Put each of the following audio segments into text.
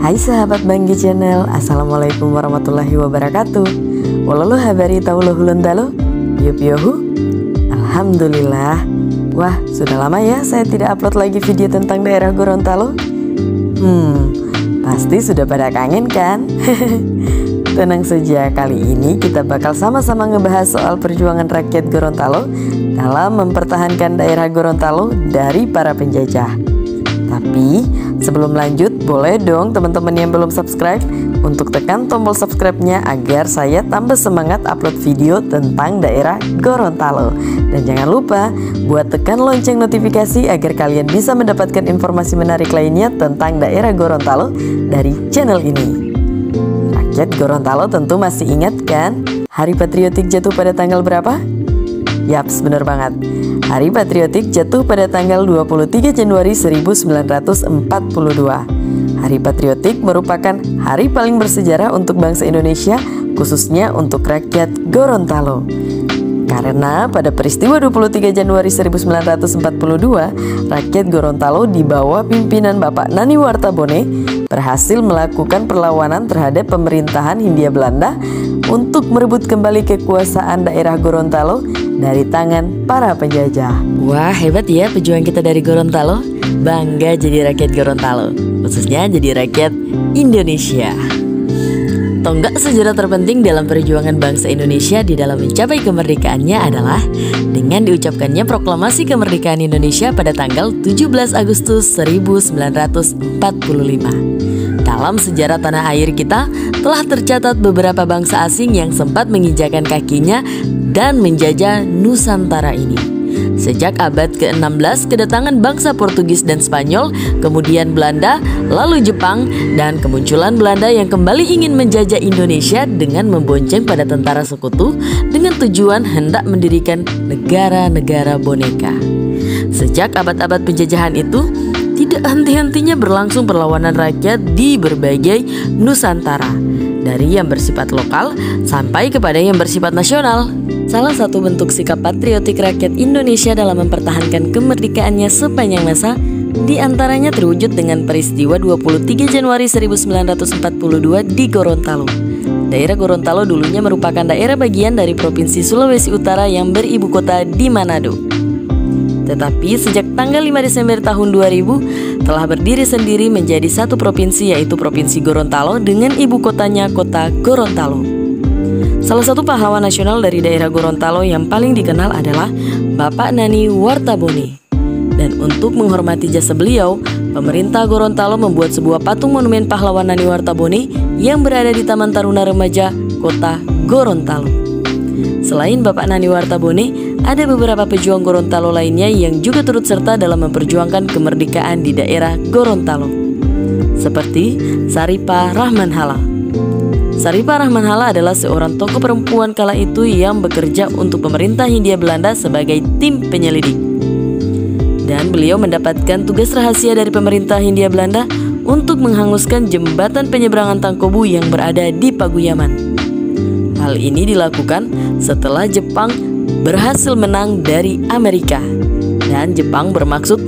Hai sahabat Banggi Channel, Assalamualaikum warahmatullahi wabarakatuh. Walalo habari taulo hulundalo, yup. Alhamdulillah. Wah, sudah lama ya saya tidak upload lagi video tentang daerah Gorontalo. Pasti sudah pada kangen kan? Tenang saja, kali ini kita bakal sama-sama ngebahas soal perjuangan rakyat Gorontalo dalam mempertahankan daerah Gorontalo dari para penjajah. Tapi sebelum lanjut, boleh dong teman-teman yang belum subscribe untuk tekan tombol subscribe-nya agar saya tambah semangat upload video tentang daerah Gorontalo. Dan jangan lupa buat tekan lonceng notifikasi agar kalian bisa mendapatkan informasi menarik lainnya tentang daerah Gorontalo dari channel ini. Rakyat Gorontalo tentu masih ingat kan Hari Patriotik jatuh pada tanggal berapa? Yaps, bener banget. Hari Patriotik jatuh pada tanggal 23 Januari 1942. Hari Patriotik merupakan hari paling bersejarah untuk bangsa Indonesia, khususnya untuk rakyat Gorontalo. Karena pada peristiwa 23 Januari 1942, rakyat Gorontalo di bawah pimpinan Bapak Nani Wartabone berhasil melakukan perlawanan terhadap pemerintahan Hindia Belanda untuk merebut kembali kekuasaan daerah Gorontalo dari tangan para penjajah. Wah, hebat ya pejuang kita dari Gorontalo. Bangga jadi rakyat Gorontalo, khususnya jadi rakyat Indonesia. Tonggak sejarah terpenting dalam perjuangan bangsa Indonesia di dalam mencapai kemerdekaannya adalah dengan diucapkannya proklamasi kemerdekaan Indonesia pada tanggal 17 Agustus 1945. Dalam sejarah tanah air kita telah tercatat beberapa bangsa asing yang sempat menginjakan kakinya dan menjajah Nusantara ini. Sejak abad ke-16, kedatangan bangsa Portugis dan Spanyol, kemudian Belanda, lalu Jepang, dan kemunculan Belanda yang kembali ingin menjajah Indonesia dengan membonceng pada tentara sekutu dengan tujuan hendak mendirikan negara-negara boneka. Sejak abad-abad penjajahan itu, tidak henti-hentinya berlangsung perlawanan rakyat di berbagai Nusantara, dari yang bersifat lokal sampai kepada yang bersifat nasional. Salah satu bentuk sikap patriotik rakyat Indonesia dalam mempertahankan kemerdekaannya sepanjang masa diantaranya terwujud dengan peristiwa 23 Januari 1942 di Gorontalo. Daerah Gorontalo dulunya merupakan daerah bagian dari Provinsi Sulawesi Utara yang beribu kota di Manado. Tetapi sejak tanggal 5 Desember tahun 2000 telah berdiri sendiri menjadi satu provinsi, yaitu Provinsi Gorontalo dengan ibu kotanya kota Gorontalo. Salah satu pahlawan nasional dari daerah Gorontalo yang paling dikenal adalah Bapak Nani Wartabone. Dan untuk menghormati jasa beliau, pemerintah Gorontalo membuat sebuah patung monumen pahlawan Nani Wartabone yang berada di Taman Taruna Remaja Kota Gorontalo. Selain Bapak Nani Wartabone, ada beberapa pejuang Gorontalo lainnya yang juga turut serta dalam memperjuangkan kemerdekaan di daerah Gorontalo, seperti Saripah Rahmanhala. Saripah Rahmanhala adalah seorang tokoh perempuan kala itu yang bekerja untuk pemerintah Hindia Belanda sebagai tim penyelidik. Dan beliau mendapatkan tugas rahasia dari pemerintah Hindia Belanda untuk menghanguskan jembatan penyeberangan Tangkobu yang berada di Paguyaman. Hal ini dilakukan setelah Jepang berhasil menang dari Amerika. Dan Jepang bermaksud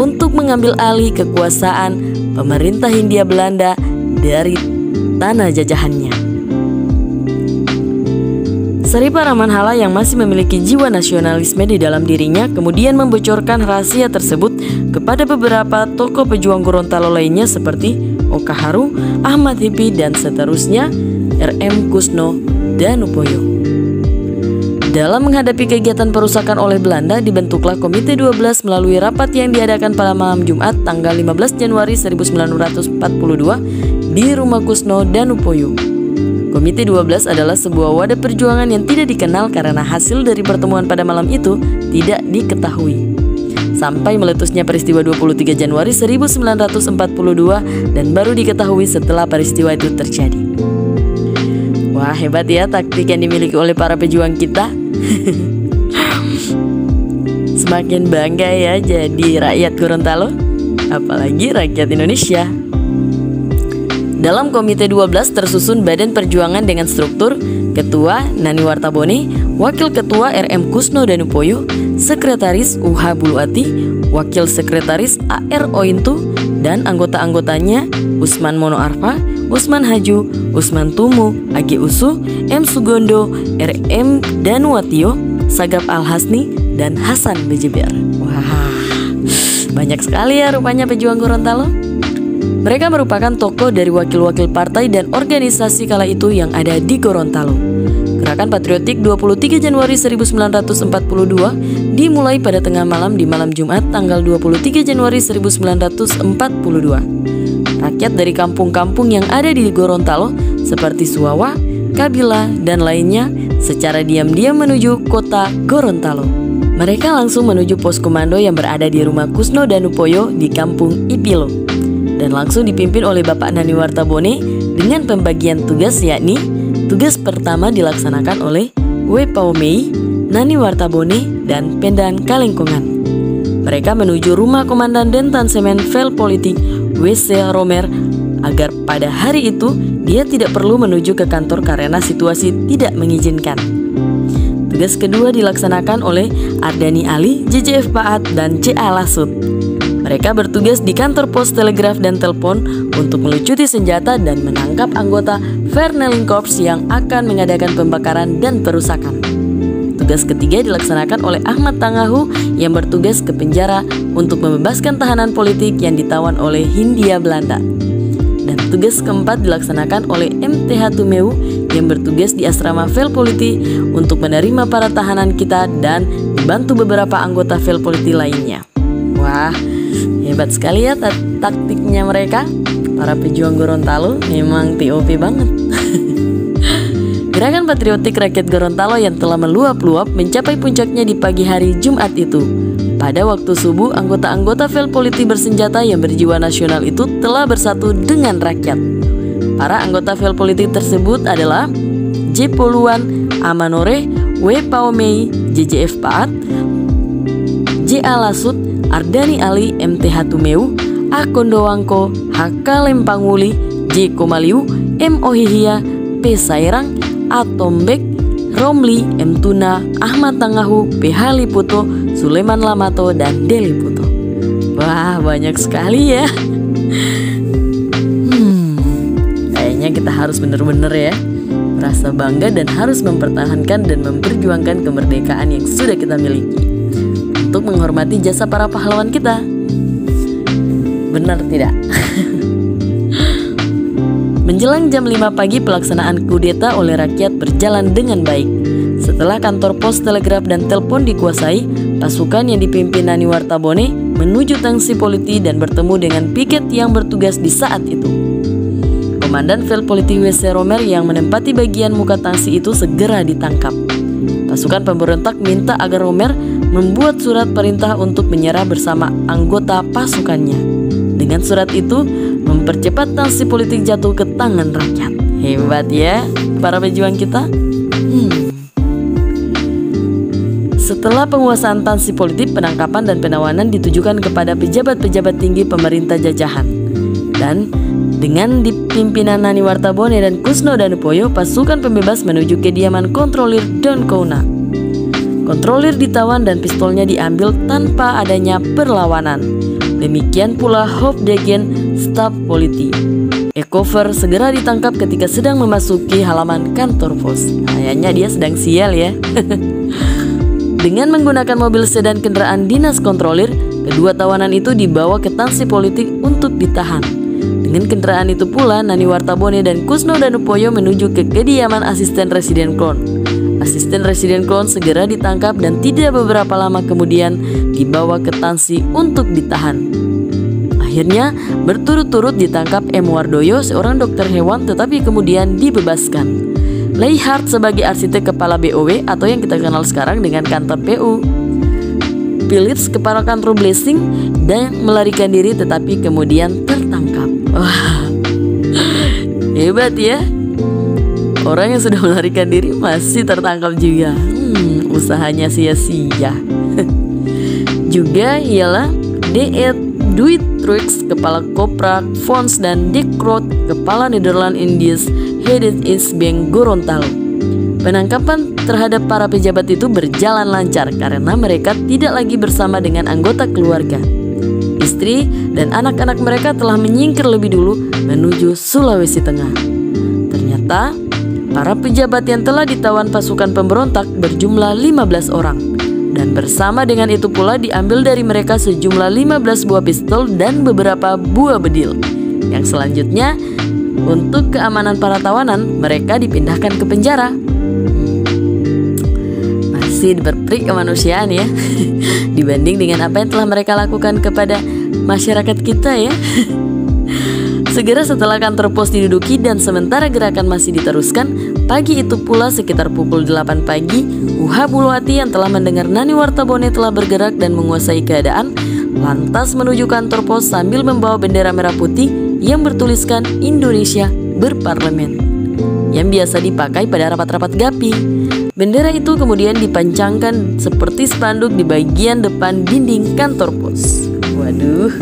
untuk mengambil alih kekuasaan pemerintah Hindia Belanda dari tanah jajahannya. Saripah Rahmanhala yang masih memiliki jiwa nasionalisme di dalam dirinya kemudian membocorkan rahasia tersebut kepada beberapa tokoh pejuang Gorontalo lainnya seperti Oka Haru, Ahmad Hipi, dan seterusnya, R.M. Kusno dan Upoyo. Dalam menghadapi kegiatan perusakan oleh Belanda, dibentuklah Komite 12 melalui rapat yang diadakan pada malam Jumat tanggal 15 Januari 1942 di rumah Kusno dan Upoyo. Komite 12 adalah sebuah wadah perjuangan yang tidak dikenal karena hasil dari pertemuan pada malam itu tidak diketahui. Sampai meletusnya peristiwa 23 Januari 1942 dan baru diketahui setelah peristiwa itu terjadi. Wah, hebat ya taktik yang dimiliki oleh para pejuang kita. Semakin bangga ya jadi rakyat Gorontalo, apalagi rakyat Indonesia. Dalam Komite 12 tersusun badan perjuangan dengan struktur Ketua Nani Wartabone, Wakil Ketua R.M. Kusno dan Upoyo, Sekretaris U.H. Buluati, Wakil Sekretaris A.R. Ointu, dan anggota-anggotanya Usman Mono Arfa, Usman Haju, Usman Tumu, Age Usu, M Sugondo, RM Danuatio, Sagap Al-Hasni, dan Hasan Bejeber. Wah, banyak sekali ya rupanya pejuang Gorontalo. Mereka merupakan tokoh dari wakil-wakil partai dan organisasi kala itu yang ada di Gorontalo. Gerakan Patriotik 23 Januari 1942 dimulai pada tengah malam di malam Jumat tanggal 23 Januari 1942. Rakyat dari kampung-kampung yang ada di Gorontalo seperti Suwawa, Kabila, dan lainnya secara diam-diam menuju kota Gorontalo. Mereka langsung menuju pos komando yang berada di rumah Kusno Danupoyo di kampung Ipilo dan langsung dipimpin oleh Bapak Nani Wartabone dengan pembagian tugas, yakni tugas pertama dilaksanakan oleh W. Paumei, Nani Wartabone, dan Pendan Kalengkongan. Mereka menuju rumah Komandan Dentansemen Velpolitik W.C. Romer agar pada hari itu dia tidak perlu menuju ke kantor karena situasi tidak mengizinkan. Tugas kedua dilaksanakan oleh Ardani Ali, JJF Paat, dan C.A. Lasut. Mereka bertugas di kantor pos telegraf dan telepon untuk melucuti senjata dan menangkap anggota Verneling Korps yang akan mengadakan pembakaran dan perusakan. Tugas ketiga dilaksanakan oleh Ahmad Tangahu yang bertugas ke penjara untuk membebaskan tahanan politik yang ditawan oleh Hindia Belanda. Dan tugas keempat dilaksanakan oleh MTH Tumeu yang bertugas di asrama Velpoliti untuk menerima para tahanan kita dan dibantu beberapa anggota Velpoliti lainnya. Wah, hebat sekali ya taktiknya mereka. Para pejuang Gorontalo memang TOP banget. Gerakan Patriotik Rakyat Gorontalo yang telah meluap-luap mencapai puncaknya di pagi hari Jumat itu. Pada waktu subuh, anggota-anggota Velpoliti bersenjata yang berjiwa nasional itu telah bersatu dengan rakyat. Para anggota Velpoliti tersebut adalah J. Poluan, Amanore, W. Paumei, JJF Paat, J.A. Lasut, Ardani Ali, MTH Tumeu, A. Kondowangko, H.K. Lempanguli, J. Komaliu, M. Ohihia, P. Sairang, A. Tombek, Romli, M. Tuna, Ahmad Tangahu, PH Liputo, Suleman Lamato, dan D. Liputo. Wah, banyak sekali ya. Kayaknya kita harus bener-bener ya merasa bangga dan harus mempertahankan dan memperjuangkan kemerdekaan yang sudah kita miliki untuk menghormati jasa para pahlawan kita. Benar tidak? Menjelang jam 5 pagi pelaksanaan kudeta oleh rakyat berjalan dengan baik. Setelah kantor pos telegraf dan telepon dikuasai, pasukan yang dipimpin Nani Wartabone menuju tangsi politi dan bertemu dengan piket yang bertugas di saat itu. Komandan Velpoliti W.C. Romer yang menempati bagian muka tangsi itu segera ditangkap. Pasukan pemberontak minta agar Romer membuat surat perintah untuk menyerah bersama anggota pasukannya. Dengan surat itu, mempercepat tangsi politik jatuh ke tangan rakyat. Hebat ya para pejuang kita. Setelah penguasaan tangsi politik, penangkapan dan penawanan ditujukan kepada pejabat-pejabat tinggi pemerintah jajahan. Dan dengan dipimpinan Nani Wartabone dan Kusno Danupoyo, pasukan pembebas menuju kediaman kontrolir Don Kouna. Kontrolir ditawan dan pistolnya diambil tanpa adanya perlawanan. Demikian pula Hoofddegen staf politi. Ekover segera ditangkap ketika sedang memasuki halaman kantor pos. Kayaknya dia sedang sial ya. Dengan menggunakan mobil sedan kendaraan dinas kontrolir, kedua tawanan itu dibawa ke tangsi politik untuk ditahan. Dengan kendaraan itu pula, Nani Wartabone dan Kusno Danupoyo menuju ke kediaman asisten Residen Klon. Asisten Residen Klon segera ditangkap dan tidak beberapa lama kemudian dibawa ke tangsi untuk ditahan. Akhirnya berturut-turut ditangkap M. Wardoyo, seorang dokter hewan, tetapi kemudian dibebaskan. Leihart sebagai arsitek kepala BOW atau yang kita kenal sekarang dengan kantor PU. Philips kepala kantor Blessing dan melarikan diri tetapi kemudian tertangkap. Wah, hebat ya. Orang yang sudah melarikan diri masih tertangkap juga. Usahanya sia-sia. Juga ialah D.E. Duitrux, kepala Koprak Fons, dan Dick Roth, kepala Nederland Indies Headed East Bank Gorontalo. Penangkapan terhadap para pejabat itu berjalan lancar karena mereka tidak lagi bersama dengan anggota keluarga. istri, dan anak-anak mereka telah menyingkir lebih dulu menuju Sulawesi Tengah. Ternyata, para pejabat yang telah ditawan pasukan pemberontak berjumlah 15 orang. Dan bersama dengan itu pula diambil dari mereka sejumlah 15 buah pistol dan beberapa buah bedil. Yang selanjutnya, untuk keamanan para tawanan, mereka dipindahkan ke penjara. Masih berperi kemanusiaan ya, dibanding dengan apa yang telah mereka lakukan kepada masyarakat kita ya. Segera setelah kantor pos diduduki dan sementara gerakan masih diteruskan, pagi itu pula sekitar pukul 8 pagi, Uha Buluwati yang telah mendengar Nani Wartabone telah bergerak dan menguasai keadaan, lantas menuju kantor pos sambil membawa bendera merah putih yang bertuliskan Indonesia Berparlemen, yang biasa dipakai pada rapat-rapat GAPI. Bendera itu kemudian dipancangkan seperti spanduk di bagian depan dinding kantor pos. Waduh.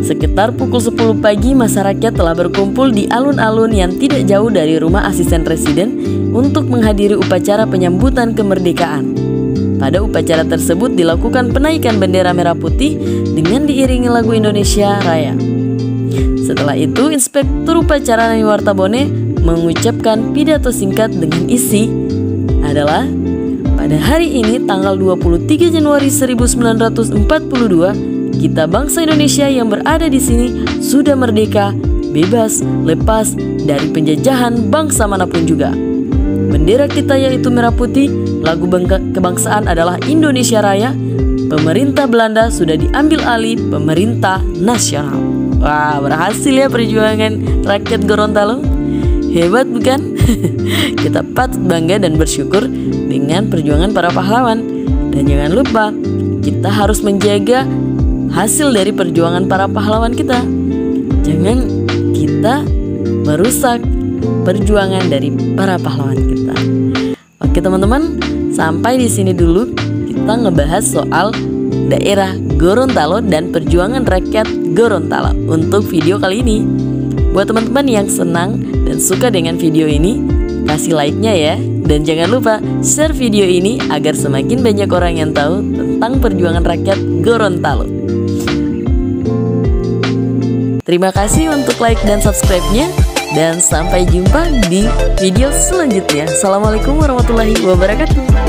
Sekitar pukul 10 pagi, masyarakat telah berkumpul di alun-alun yang tidak jauh dari rumah asisten residen untuk menghadiri upacara penyambutan kemerdekaan. Pada upacara tersebut dilakukan penaikan bendera merah putih dengan diiringi lagu Indonesia Raya. Setelah itu, Inspektur Upacara Nani Wartabone mengucapkan pidato singkat dengan isi adalah, pada hari ini tanggal 23 Januari 1942, kita bangsa Indonesia yang berada di sini sudah merdeka, bebas, lepas dari penjajahan bangsa manapun juga. Bendera kita yaitu merah putih, lagu kebangsaan adalah Indonesia Raya. Pemerintah Belanda sudah diambil alih pemerintah nasional. Wah, berhasil ya perjuangan rakyat Gorontalo. Hebat bukan? Kita patut bangga dan bersyukur dengan perjuangan para pahlawan. Dan jangan lupa, kita harus menjaga hasil dari perjuangan para pahlawan kita. Jangan kita merusak perjuangan dari para pahlawan kita. Oke teman-teman, sampai di sini dulu kita ngebahas soal daerah Gorontalo dan perjuangan rakyat Gorontalo untuk video kali ini. Buat teman-teman yang senang dan suka dengan video ini, kasih like-nya ya. Dan jangan lupa share video ini agar semakin banyak orang yang tahu tentang perjuangan rakyat Gorontalo. Terima kasih untuk like dan subscribe-nya, dan sampai jumpa di video selanjutnya. Assalamualaikum warahmatullahi wabarakatuh.